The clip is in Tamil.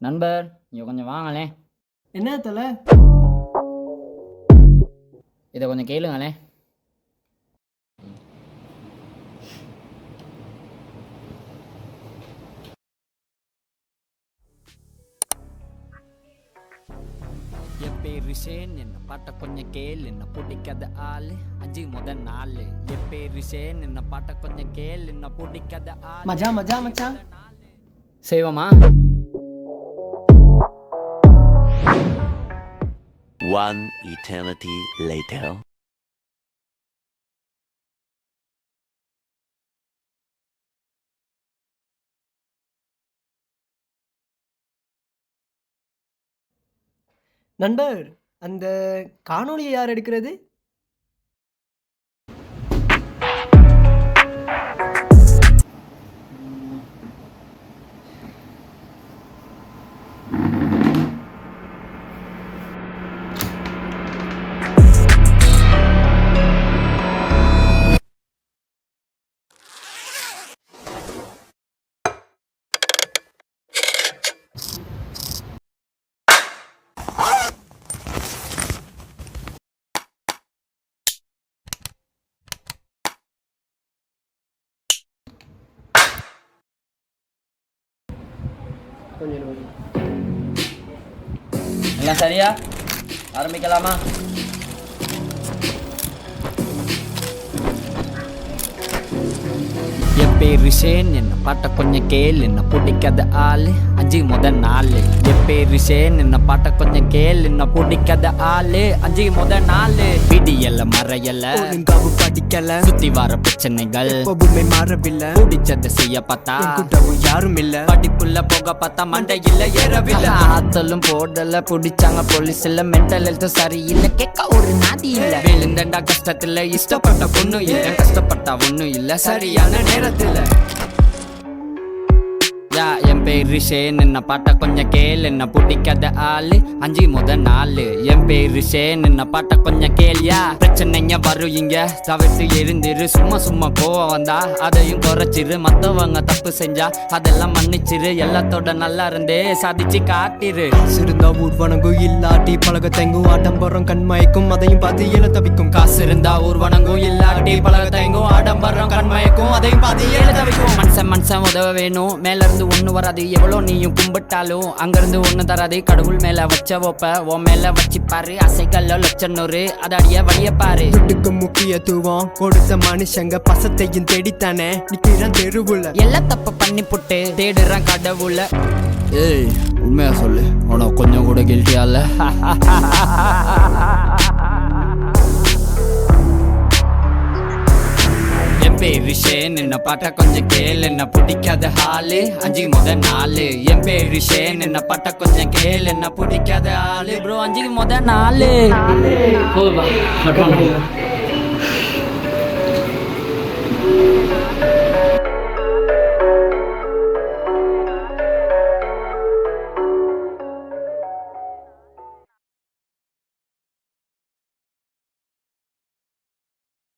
நண்பர் இங்கே கொஞ்சம் வாங்களேன். என்ன தல? இதை கொஞ்சம் கேளுங்களேன். என் பேரு ஷேன், என்ன பாட்ட கொஞ்சம் கேளு, என்ன பிடிக்காத ஆளு அஜி முதல் நாள். என் பேரு ஷேன், என்ன பாட்ட கொஞ்சம் கேளு, என்ன பிடிக்காத ஆளு. மஜா மஜா மச்சான். செய்வோமா? One eternity later. நண்பர், அந்த காணொளியை யார் எடுக்கிறது? எல்லாம் சரியா? ஆரம்பிக்கலாமா? என் பேரு ஷேன், என்ன பாட்ட கொஞ்சம் கேளு, என்ன பிடிக்காத ஆளு அஞ்சு முதல் நாள். என் பேரு ஷேன், என்ன பாட்ட கொஞ்சம் கேளு, என்ன பிடிக்காத ஆளு அஞ்சு முதல் நாள். விடியல மறையல, ஒழுங்காவும் படிக்கல, சுத்தி வர பிரச்சனைகள் எப்பவுமே மாறவில்லை. பிடிச்சதை செய்ய பார்த்தா கூட்டவும் யாரும் இல்ல. படிப்புள்ள போக பார்த்தா மண்டையில் ஏறவில்லை. ஆத்தலும் போடல, பிடிச்சாங்க போலீஸ்ல. மென்டல் ஹெல்த் சரியில்லை, கேட்க ஒரு நாதி இல்ல. விழுந்தண்டா கஷ்டத்துல, இஷ்டப்பட்ட பொண்ணு இல்ல, கஷ்டப்பட்டா ஒண்ணும் இல்ல சரியான நேரத்துல. என் பேரு ஷேன், என்ன பாட்ட கொஞ்சம் கேளு, என்ன பிடிக்காத ஆளு அஞ்சு முதல் நாள். என் பேரு ஷேன், என்ன பாட்ட கொஞ்சம் கேளியா. பிரச்சனைங்க வரும் இங்க, தவிர்த்து எழுந்திரு. சும்மா சும்மா கோவம் வந்தா அதையும் குறைச்சிரு. மத்தவங்க தப்பு செஞ்சா அதெல்லாம் மன்னிச்சிரு. எல்லாத்தோட நல்லா இருந்தே சாதிச்சு காட்டிரு. சிறுந்தா ஊர்வனங்கும் இல்லாட்டி பழக தங்கும், ஆடம்பரம் கண்மயக்கும், அதையும் பார்த்து ஏல தவிக்கும். காசு இருந்தா ஊர்வனங்கும் இல்லாட்டி பழக தயங்கும், ஆடம்பரம் கண்மயக்கும், அதையும் பார்த்து ஏல தவிக்கும். மனுஷன் உதவ வேணும், மேல இருந்து ஒண்ணு வராது. எவ்வளோ நீயும் கும்பிட்டாலும் அங்கிருந்து ஒண்ணு தராது. கடவுள் மேல வச்ச ஒப்ப உன் மேல வச்சு பாரு. அசைகள்ல லட்சம் நூறு, அதாடிய வழிய பாரு. துட்டுக்கு முக்கியத்துவம் கொடுத்த மனுஷங்க பசத்தையும் தேடித்தானே நிக்கிறான் தெருவுல. எல்லாம் தப்பு பண்ணி புட்டு தேடுறான் கடவுள. ஏய் உண்மையா சொல்லு, உனக்கு கொஞ்சம் கூட கில்ட்டியா இல்ல? என் பேரு ஷேன், என்ன பாட்ட கொஞ்சம் கேளு, என்ன பிடிக்காத ஆளு அஞ்சு முதல் நாள். என் பேரு ஷேன், என்ன பாட்ட கொஞ்சம் கேளு, என்ன பிடிக்காத ஆளு ப்ரோ அஞ்சு முதல் நாள்.